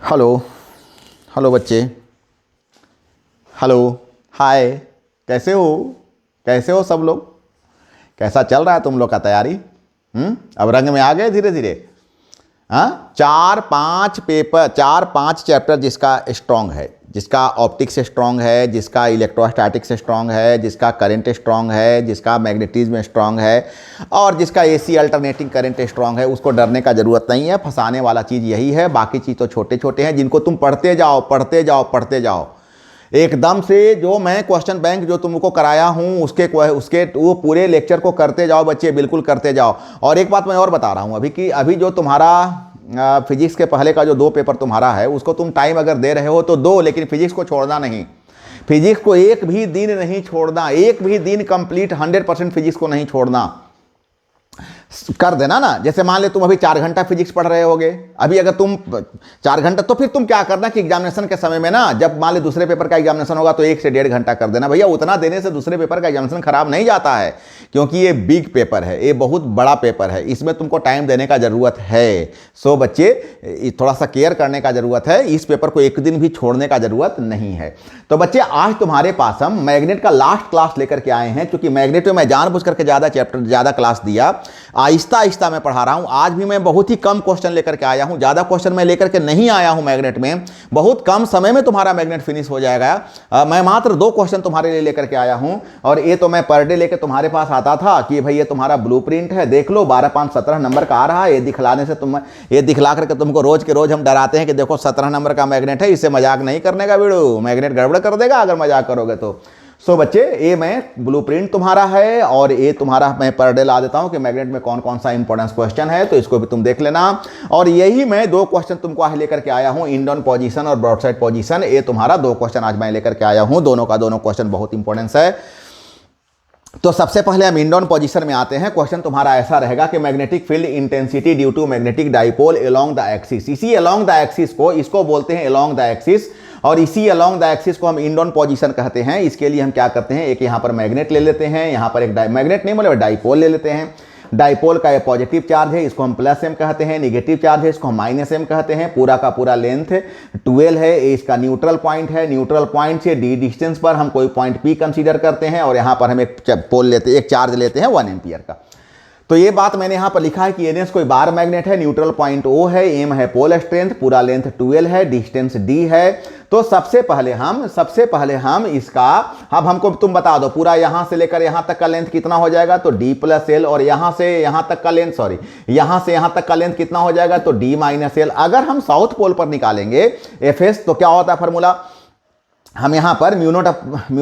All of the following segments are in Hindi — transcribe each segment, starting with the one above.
हेलो। हेलो बच्चे। हेलो। हाय। कैसे हो? कैसे हो सब लोग? कैसा चल रहा है तुम लोग का तैयारी? अब रंग में आ गए धीरे धीरे। हाँ, चार पांच चैप्टर जिसका स्ट्रांग है, जिसका ऑप्टिक्स स्ट्रांग है, जिसका इलेक्ट्रोस्टैटिक्स स्ट्रांग है, जिसका करंट स्ट्रांग है, जिसका मैग्नेटिज्म स्ट्रांग है और जिसका एसी अल्टरनेटिंग करंट स्ट्रांग है, उसको डरने का जरूरत नहीं है। फंसाने वाला चीज़ यही है, बाकी चीज़ तो छोटे छोटे हैं जिनको तुम पढ़ते जाओ पढ़ते जाओ पढ़ते जाओ। एकदम से जो मैं क्वेश्चन बैंक जो तुमको कराया हूं उसके वो पूरे लेक्चर को करते जाओ बच्चे, बिल्कुल करते जाओ। और एक बात मैं और बता रहा हूं अभी कि अभी जो तुम्हारा फिजिक्स के पहले का जो 2 पेपर तुम्हारा है उसको तुम टाइम अगर दे रहे हो तो दो, लेकिन फिजिक्स को छोड़ना नहीं। फिजिक्स को एक भी दिन नहीं छोड़ना, एक भी दिन कंप्लीट 100% फिजिक्स को नहीं छोड़ना। कर देना ना। जैसे मान ले तुम अभी 4 घंटा फिजिक्स पढ़ रहे होगे, अभी अगर तुम 4 घंटा, तो फिर तुम क्या करना कि एग्जामिनेशन के समय में ना, जब मान ले दूसरे पेपर का एग्जामिनेशन होगा तो 1 से 1.5 घंटा कर देना। भैया उतना देने से दूसरे पेपर का एग्जामिनेशन खराब नहीं जाता है, क्योंकि ये बिग पेपर है, ये बहुत बड़ा पेपर है, इसमें तुमको टाइम देने का जरूरत है। सो बच्चे थोड़ा सा केयर करने का जरूरत है, इस पेपर को एक दिन भी छोड़ने का जरूरत नहीं है। तो बच्चे आज तुम्हारे पास हम मैग्नेट का लास्ट क्लास लेकर के आए हैं, क्योंकि मैग्नेट में मैं जानबूझ करके ज्यादा क्लास दिया, आहिस्ता आहिस्ता मैं पढ़ा रहा हूं। आज भी मैं बहुत ही कम क्वेश्चन लेकर के आया हूं, ज्यादा क्वेश्चन मैं लेकर के नहीं आया हूं मैग्नेट में। बहुत कम समय में तुम्हारा मैग्नेट फिनिश हो जाएगा। मैं मात्र 2 क्वेश्चन तुम्हारे लिए लेकर के आया हूं, और ये तो मैं पर डे लेकर तुम्हारे पास आता था कि भाई ये तुम्हारा ब्लूप्रिंट है, देख लो 12, 5, 17 नंबर का आ रहा है। ये दिखला करके तुमको रोज के रोज हम डराते हैं कि देखो 17 नंबर का मैग्नेट है, इससे मजाक नहीं करने का वीडियो, मैग्नेट गड़बड़ कर देगा अगर मजाक करोगे तो। सो बच्चे ये मैं ब्लूप्रिंट तुम्हारा है, और ये तुम्हारा मैं पर डे ला देता हूं कि मैग्नेट में कौन कौन सा इंपॉर्टेंस क्वेश्चन है, तो इसको भी तुम देख लेना। और यही मैं 2 क्वेश्चन तुमको आज लेकर के आया हूं, इंडोन पोजीशन और ब्रॉडसाइड पोजीशन। ये तुम्हारा 2 क्वेश्चन आज मैं लेकर के आया हूं, दोनों का दोनों क्वेश्चन बहुत इंपॉर्टेंस है। तो सबसे पहले हम इंडोन पोजीशन में आते हैं। क्वेश्चन तुम्हारा ऐसा रहेगा कि magnetic field intensity due to magnetic dipole along the axis. इसी अलोंग द एक्सिस को, इसको बोलते हैं अलोंग द एक्सिस, और इसी अलोंग द एक्सिस को हम इंडोन पोजीशन कहते हैं। इसके लिए हम क्या करते हैं, एक यहां पर मैग्नेट ले लेते हैं, यहां पर एक मैग्नेट नहीं बोले डाइपोल ले लेते हैं। डाइपोल का ये पॉजिटिव चार्ज है, इसको हम प्लस एम कहते हैं, निगेटिव चार्ज है, इसको हम माइनस एम कहते हैं। पूरा का पूरा लेंथ 12 है, इसका न्यूट्रल पॉइंट है। न्यूट्रल पॉइंट से डी डिस्टेंस पर हम कोई पॉइंट पी कंसीडर करते हैं, और यहां पर हम एक चार्ज लेते हैं 1 एम्पियर का। तो ये बात मैंने यहां पर लिखा है कि एनएस कोई बार मैग्नेट है, न्यूट्रल पॉइंट ओ है, एम है पोल स्ट्रेंथ, पूरा लेंथ 12 है, डिस्टेंस डी है। तो सबसे पहले हम इसका, अब हमको तुम बता दो पूरा यहां से लेकर यहां तक का लेंथ कितना हो जाएगा, तो डी प्लस एल, और यहां से यहां तक का लेंथ, यहां से यहां तक का लेंथ कितना हो जाएगा, तो डी माइनस एल। अगर हम साउथ पोल पर निकालेंगे एफ एस, तो क्या होता है फॉर्मूला, हम यहां पर म्यू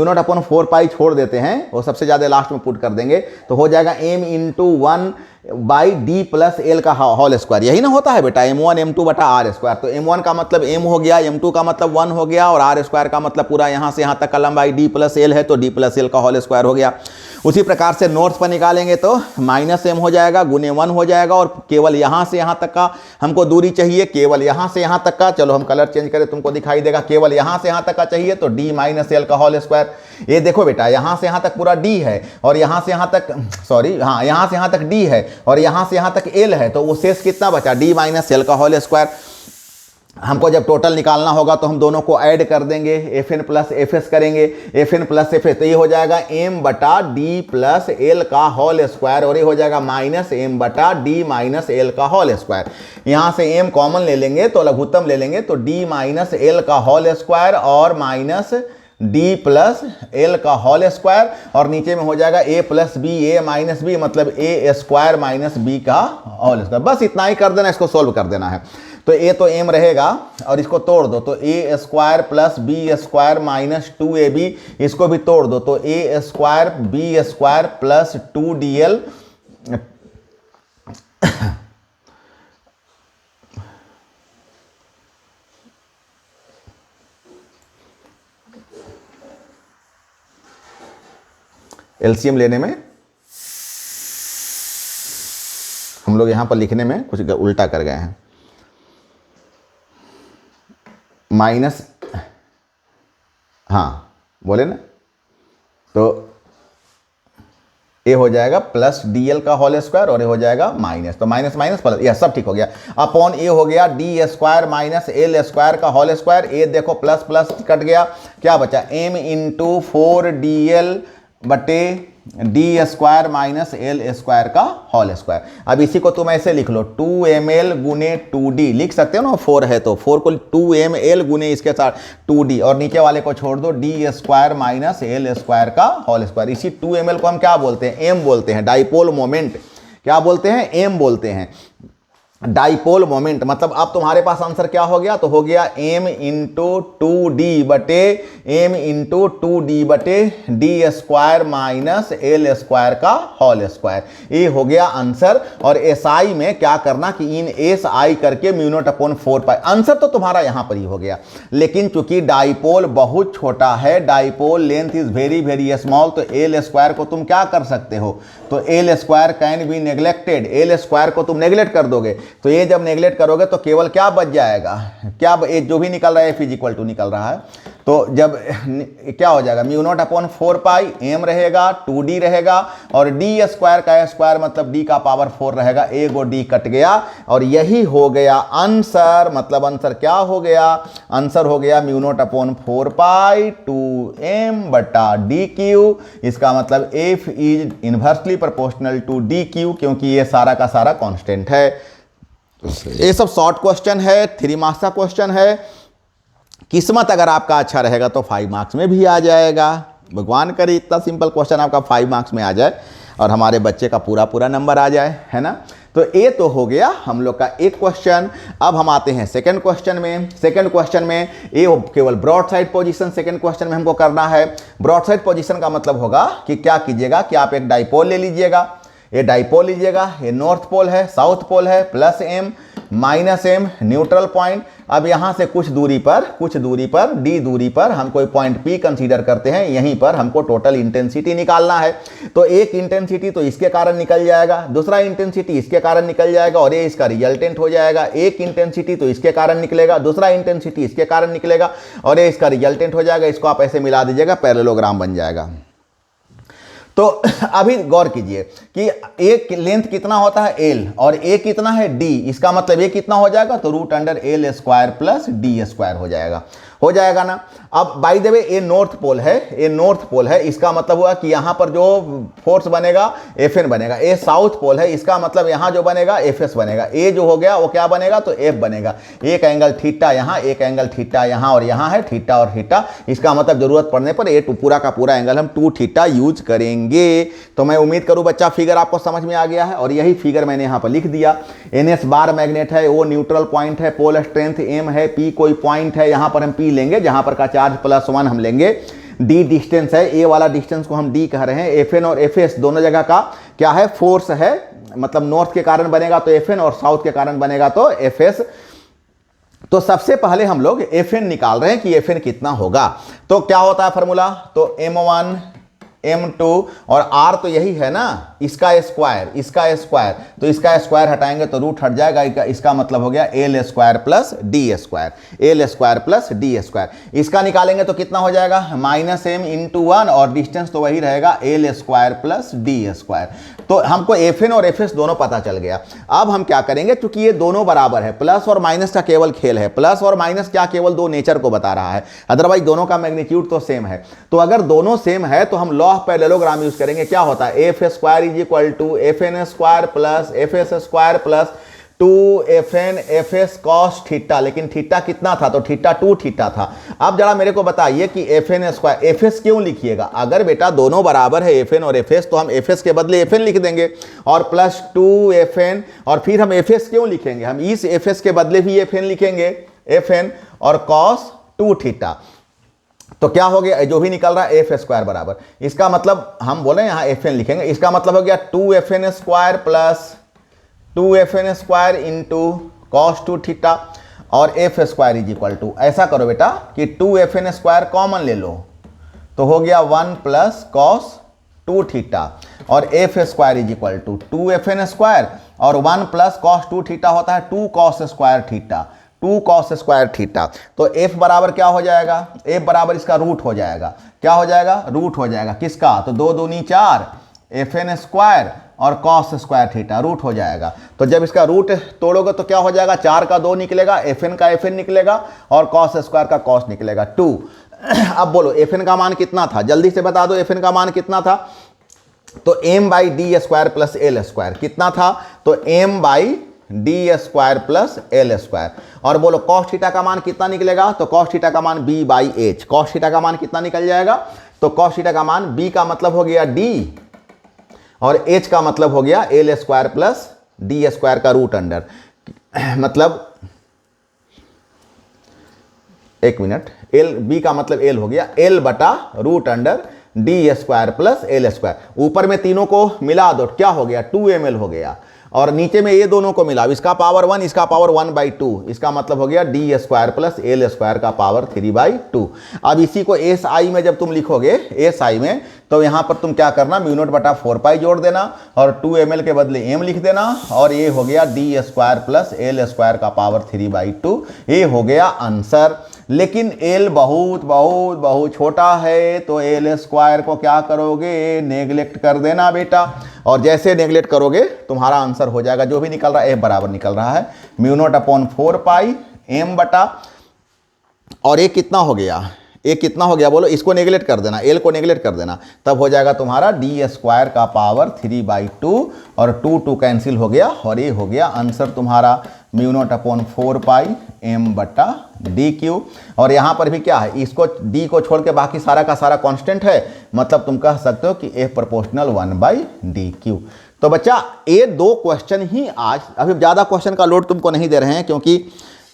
नॉट अपॉन 4 पाई छोड़ देते हैं, वो सबसे ज्यादा लास्ट में पुट कर देंगे, तो हो जाएगा m into 1 by D plus L का होल स्क्वायर। यही ना होता है बेटा, m1 m2 बटा आर स्क्वायर। तो m1 का मतलब m हो गया, m2 का मतलब 1 हो गया, और आर स्क्वायर का मतलब पूरा यहां से यहां तक का लंबाई d प्लस एल है, तो d प्लस एल का होल स्क्वायर हो गया। उसी प्रकार से नोट्स पर निकालेंगे तो माइनस m हो जाएगा, गुने 1 हो जाएगा, और केवल यहां से यहां तक का हमको दूरी चाहिए, केवल यहां से यहां तक का। चलो हम कलर चेंज करें, तुमको दिखाई देगा, केवल यहां से यहां तक का चाहिए, तो d माइनस एल का होल स्क्वायर। ये देखो बेटा, यहां से यहां तक पूरा d है, और यहां से यहां तक यहां से यहां तक d है, और यहां से यहां तक l है, तो वो शेष कितना बचा, d माइनस एल का होल स्क्वायर। हमको जब टोटल निकालना होगा तो हम दोनों को ऐड कर देंगे, F N plus F S करेंगे, F N plus F S, तो ये हो जाएगा m बटा डी प्लस एल का होल स्क्वायर, और ये हो जाएगा माइनस m बटा डी माइनस एल का होल स्क्वायर। यहां से m कॉमन ले लेंगे तो लघुत्तम ले लेंगे, तो d माइनस एल का होल स्क्वायर और माइनस डी प्लस एल का होल स्क्वायर, और नीचे में हो जाएगा a plus B, A minus B, मतलब a स्क्वायर माइनस बी का होल स्क्वायर। बस इतना ही कर देना, इसको सोल्व कर देना है। तो a तो m रहेगा, और इसको तोड़ दो, तो a square plus B square minus 2ab, इसको भी तोड़ दो, तो a square B square plus 2dl। LCM लेने में हम लोग यहां पर लिखने में कुछ उल्टा कर गए हैं, माइनस, हाँ बोले ना, तो ए हो जाएगा प्लस डी एल का होल स्क्वायर और ए हो जाएगा माइनस, तो माइनस माइनस प्लस, यह सब ठीक हो गया। अपॉन ए हो गया D square minus L square का होल स्क्वायर, ए देखो प्लस प्लस कट गया, क्या बचा एम इंटू 4dl बटे D square minus L square का होल स्क्वायर। अब इसी को तुम ऐसे लिख लो 2ml गुने 2d, लिख सकते हो ना, 4 है तो 4 को 2ml गुने इसके साथ 2d और नीचे वाले को छोड़ दो D square minus L square का होल स्क्वायर। इसी 2ml को हम क्या बोलते हैं, एम बोलते हैं, डाइपोल मोमेंट क्या बोलते हैं, एम बोलते हैं, डाइपोल मोमेंट। मतलब अब तुम्हारे पास आंसर क्या हो गया, तो हो गया m इंटू 2d बटे m इंटू 2d बटे D square minus L square का होल स्क्वायर। ये हो गया आंसर। और SI में क्या करना कि इन SI करके म्यू नॉट अपॉन 4 पाई, आंसर तो तुम्हारा यहां पर ही हो गया। लेकिन चूंकि डाइपोल बहुत छोटा है, dipole length is very very small, तो एल स्क्वायर को तुम क्या कर सकते हो, तो L square can be neglected, L square को तुम नेग्लेक्ट कर दोगे, तो ये जब नेग्लेक्ट करोगे तो केवल क्या बच जाएगा, क्या ये जो भी निकल रहा है F = 2 निकल रहा है, तो जब क्या हो जाएगा म्यू नॉट अपॉन 4 पाई, एम रहेगा 2d रहेगा और डी स्क्वायर का स्क्वायर मतलब d का पावर 4 रहेगा, ए गो d कट गया और यही हो गया आंसर। मतलब आंसर क्या हो गया, आंसर हो गया म्यू नॉट अपॉन 4 पाई 2m बटा dq। इसका मतलब F is inversely proportional to dq, क्योंकि ये सारा का सारा कांस्टेंट है। ये सब शॉर्ट क्वेश्चन है, 3 मार्क्स का क्वेश्चन है। किस्मत अगर आपका अच्छा रहेगा तो 5 मार्क्स में भी आ जाएगा। भगवान करे इतना सिंपल क्वेश्चन आपका 5 मार्क्स में आ जाए और हमारे बच्चे का पूरा पूरा नंबर आ जाए, है ना। तो ये तो हो गया हम लोग का एक क्वेश्चन। अब हम आते हैं सेकंड क्वेश्चन में। सेकंड क्वेश्चन में ये केवल broad side position second question में हमको करना है। ब्रॉड साइड पोजीशन का मतलब होगा कि क्या कीजिएगा कि आप एक डाइपोल ले लीजिएगा, ये डाइपोल लीजिएगा, ये नॉर्थ पोल है, साउथ पोल है, plus m minus m neutral point. अब यहाँ से कुछ दूरी पर d दूरी पर हम कोई पॉइंट P कंसीडर करते हैं, यहीं पर हमको टोटल इंटेंसिटी निकालना है। तो एक इंटेंसिटी तो इसके कारण निकल जाएगा, दूसरा इंटेंसिटी इसके कारण निकल जाएगा और ये इसका रिजल्टेंट हो जाएगा। एक इंटेंसिटी तो इसके कारण निकलेगा, दूसरा इंटेंसिटी इसके कारण निकलेगा और ये इसका रिजल्टेंट हो जाएगा। इसको आप ऐसे मिला दीजिएगा, पैरेललोग्राम बन जाएगा। तो अभी गौर कीजिए कि एक लेंथ कितना होता है l और a कितना है d, इसका मतलब ये कितना हो जाएगा, तो √l square plus D square हो जाएगा ना। अब बाय द वे ये नॉर्थ पोल है, ये नॉर्थ पोल है, इसका मतलब हुआ कि यहाँ पर जो फोर्स बनेगा Fn बनेगा। ये साउथ पोल है, इसका मतलब यहाँ जो बनेगा Fs बनेगा। ए जो हो गया वो क्या बनेगा, तो F बनेगा। एक एंगल थीटा यहाँ, एक एंगल थीटा यहाँ और यहाँ है थीटा और थीटा। इसका मतलब जरूरत पड़ने पर ये पूरा का पूरा एंगल हम 2 थीटा यूज करेंगे। तो मैं उम्मीद करूँ बच्चा फिगर आपको समझ में आ गया है और यही फिगर मैंने यहाँ पर लिख दिया। NS बार मैग्नेट है, वो न्यूट्रल पॉइंट है, पोल स्ट्रेंथ M है, P कोई पॉइंट है, यहाँ पर हम P लेंगे जहाँ पर का चार्ज +1 हम लेंगे। D डिस्टेंस है, ए वाला डिस्टेंस को हम D कह रहे हैं। Fn और Fs दोनों जगह का क्या है, फोर्स है। मतलब नॉर्थ के कारण बनेगा तो Fn और साउथ के कारण बनेगा तो Fs। तो सबसे पहले हम लोग Fn निकाल रहे हैं कि Fn कितना होगा। तो क्या होता है फार्मूला, तो m1 m2 और r तो यही है ना, इसका स्क्वायर तो इसका स्क्वायर हटाएंगे तो रूट हट जाएगा। इसका मतलब हो गया l square plus D square. इसका निकालेंगे तो कितना हो जाएगा, -m इंटू 1 और डिस्टेंस तो वही रहेगा l square plus D square. तो हमको Fn और Fs दोनों पता चल गया। अब हम क्या करेंगे, क्योंकि ये दोनों बराबर है, प्लस और माइनस का केवल खेल है, प्लस और माइनस क्या केवल दो नेचर को बता रहा है, अदरवाइज दोनों का मैग्नीट्यूड तो सेम है। तो अगर दोनों सेम है तो हम लॉ ऑफ पैरेललोग्राम यूज करेंगे। क्या होता है, F square is equal to Fn square plus Fs square plus 2Fn Fs cos theta. लेकिन थीटा कितना था, तो थीटा 2 थीटा था। अब जरा मेरे को बताइए कि Fn स्क्वायर, Fs क्यों लिखिएगा, अगर बेटा दोनों बराबर है Fn और Fs तो हम Fs के बदले Fn लिख देंगे और प्लस 2Fn और फिर हम Fs क्यों लिखेंगे, हम इस Fs के बदले भी Fn लिखेंगे, Fn और cos 2 थीटा। तो क्या हो गया, जो भी निकल रहा है F स्क्वायर बराबर, इसका मतलब हम बोले यहाँ Fn लिखेंगे, इसका मतलब हो गया 2Fn square plus 2Fn square into cos 2 theta और F square is equal to, ऐसा करो बेटा कि 2Fn स्क्वायर कॉमन ले लो तो हो गया 1 प्लस cos 2 थीटा और F square is equal to 2Fn square और 1 प्लस cos 2 थीटा होता है 2 cos square theta, 2 cos square theta. तो F बराबर क्या हो जाएगा, F बराबर इसका रूट हो जाएगा। क्या हो जाएगा, रूट हो जाएगा किसका, तो 2 दूनी 4 एफ एन स्क्वायर और कॉस स्क्वायर थीटा, रूट हो जाएगा। तो जब इसका रूट तोड़ोगे तो क्या हो जाएगा, 4 का 2 निकलेगा, एफ एन का एफ एन निकलेगा और कॉस स्क्वायर का कॉस निकलेगा 2। अब बोलो एफ एन का मान कितना था, जल्दी से बता दो एफ एन का मान कितना था। तो M by D square plus L square कितना था, तो M by D square plus L square. और बोलो कॉस थीटा का मान कितना निकलेगा, तो कॉस थीटा का मान B by H. Cos theta का मान कितना निकल जाएगा, तो कॉस थीटा का मान बी का मतलब हो गया डी और एच का मतलब हो गया L square plus D square का रूट अंडर। मतलब एक मिनट, एल बी का मतलब एल हो गया एल बटा root under D square plus L square. ऊपर में तीनों को मिला दो, क्या हो गया 2ml हो गया, और नीचे में ये दोनों को मिला, इसका पावर 1 इसका पावर 1/2, इसका मतलब हो गया D square plus L square का पावर 3/2। अब इसी को एस आई में जब तुम लिखोगे एस आई में, तो यहां पर तुम क्या करना, म्यू नॉट बटा 4 जोड़ देना और 2ml के बदले m लिख देना, और ये हो गया D square plus L square का पावर 3/2। ये हो गया आंसर। लेकिन l बहुत बहुत बहुत छोटा है, तो एल स्क्वायर को क्या करोगे, नेग्लेक्ट कर देना बेटा। और जैसे नेग्लेक्ट करोगे तुम्हारा आंसर हो जाएगा, जो भी निकल रहा है f बराबर निकल रहा है म्यू नॉट अपॉन 4 पाई m बटा, और ये कितना हो गया, ये कितना हो गया बोलो, इसको नेग्लेक्ट कर देना, l को नेग्लेक्ट कर देना, तब हो जाएगा तुम्हारा डी स्क्वायर का पावर 3/2 और 2 कैंसिल हो गया, और ये हो गया आंसर तुम्हारा म्यू नॉट अपॉन 4 पाई m बटा डी क्यू। और यहाँ पर भी क्या है, इसको d को छोड़ के बाकी सारा का सारा कांस्टेंट है, मतलब तुम कह सकते हो कि f प्रोपोर्शनल 1/dq। तो बच्चा ये 2 क्वेश्चन ही आज, अभी ज़्यादा क्वेश्चन का लोड तुमको नहीं दे रहे हैं, क्योंकि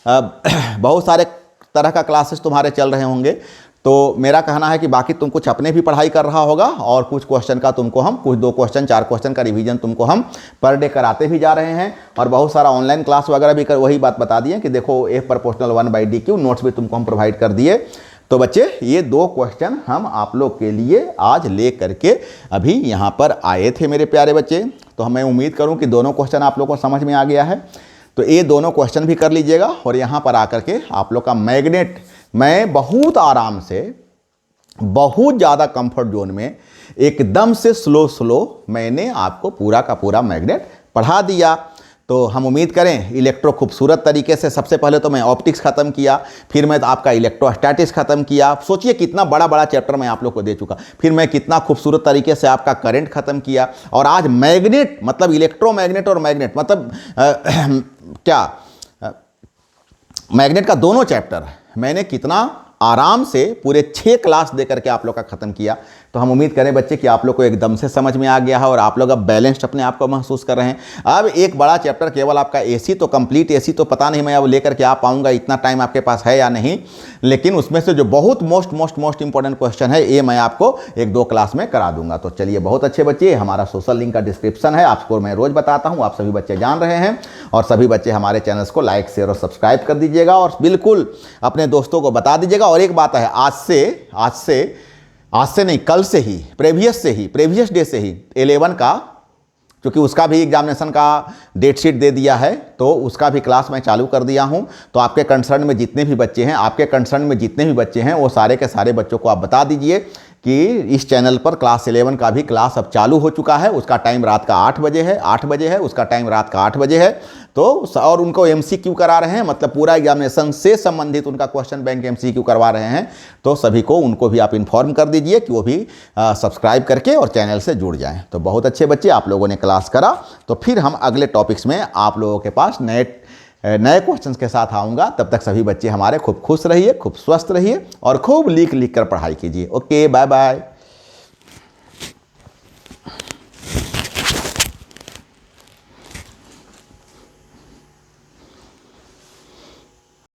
बहुत सारे तरह का क्लासेस तुम्हारे चल रहे होंगे। तो मेरा कहना है कि बाकी तुम कुछ अपने भी पढ़ाई कर रहा होगा, और कुछ क्वेश्चन का तुमको हम कुछ 2 क्वेश्चन 4 क्वेश्चन का रिवीजन तुमको हम पर डे कराते भी जा रहे हैं, और बहुत सारा ऑनलाइन क्लास वगैरह भी कर वही बात बता दिए कि देखो एफ प्रोपोर्शनल 1/dq, नोट्स भी तुमको हम प्रोवाइड कर दिए। तो बच्चे ये 2 क्वेश्चन हम आप लोग के लिए आज ले करके अभी यहाँ पर आए थे मेरे प्यारे बच्चे। तो मैं उम्मीद करूँ कि दोनों क्वेश्चन आप लोग को समझ में आ गया है। तो ये दोनों क्वेश्चन भी कर लीजिएगा, और यहाँ पर आकर के आप लोग का मैग्नेट मैं बहुत आराम से, बहुत ज़्यादा कंफर्ट जोन में, एकदम से स्लो मैंने आपको पूरा का पूरा मैग्नेट पढ़ा दिया। तो हम उम्मीद करें इलेक्ट्रो खूबसूरत तरीके से, सबसे पहले तो मैं ऑप्टिक्स ख़त्म किया, फिर मैं आपका इलेक्ट्रोस्टैटिक्स ख़त्म किया। सोचिए कितना बड़ा बड़ा चैप्टर मैं आप लोग को दे चुका, फिर मैं कितना खूबसूरत तरीके से आपका करंट ख़त्म किया, और आज मैग्नेट मतलब इलेक्ट्रोमैग्नेट और मैग्नेट मतलब क्या मैग्नेट का दोनों चैप्टर मैंने कितना आराम से पूरे 6 क्लास दे करके आप लोग का ख़त्म किया। तो हम उम्मीद करें बच्चे कि आप लोग को एकदम से समझ में आ गया है, और आप लोग अब बैलेंस्ड अपने आप को महसूस कर रहे हैं। अब एक बड़ा चैप्टर केवल आपका एसी, तो कंप्लीट एसी तो पता नहीं मैं अब लेकर के आ पाऊंगा, इतना टाइम आपके पास है या नहीं, लेकिन उसमें से जो बहुत मोस्ट इंपॉर्टेंट क्वेश्चन है ये मैं आपको 1-2 क्लास में करा दूंगा। तो चलिए बहुत अच्छे बच्चे, हमारा सोशल लिंक का डिस्क्रिप्शन है, आपको मैं रोज़ बताता हूँ, आप सभी बच्चे जान रहे हैं। और सभी बच्चे हमारे चैनल्स को लाइक शेयर और सब्सक्राइब कर दीजिएगा, और बिल्कुल अपने दोस्तों को बता दीजिएगा। और एक बात है, आज से नहीं, कल से ही, प्रेवियस डे से ही 11 का, क्योंकि उसका भी एग्जामिनेशन का डेट शीट दे दिया है, तो उसका भी क्लास मैं चालू कर दिया हूं। तो आपके कंसर्न में जितने भी बच्चे हैं वो सारे के सारे बच्चों को आप बता दीजिए कि इस चैनल पर क्लास 11 का भी क्लास अब चालू हो चुका है। उसका टाइम रात का 8 बजे है, उसका टाइम रात का 8 बजे है। तो और उनको MCQ करा रहे हैं, मतलब पूरा एग्जामिनेशन से संबंधित उनका क्वेश्चन बैंक MCQ करवा रहे हैं। तो सभी को, उनको भी आप इन्फॉर्म कर दीजिए कि वो भी सब्सक्राइब करके और चैनल से जुड़ जाएं। तो बहुत अच्छे बच्चे, आप लोगों ने क्लास करा, तो फिर हम अगले टॉपिक्स में आप लोगों के पास नए क्वेश्चंस के साथ आऊँगा। तब तक सभी बच्चे हमारे खूब खुश रहिए, खूब स्वस्थ रहिए, और खूब लिख कर पढ़ाई कीजिए। Okay, bye bye.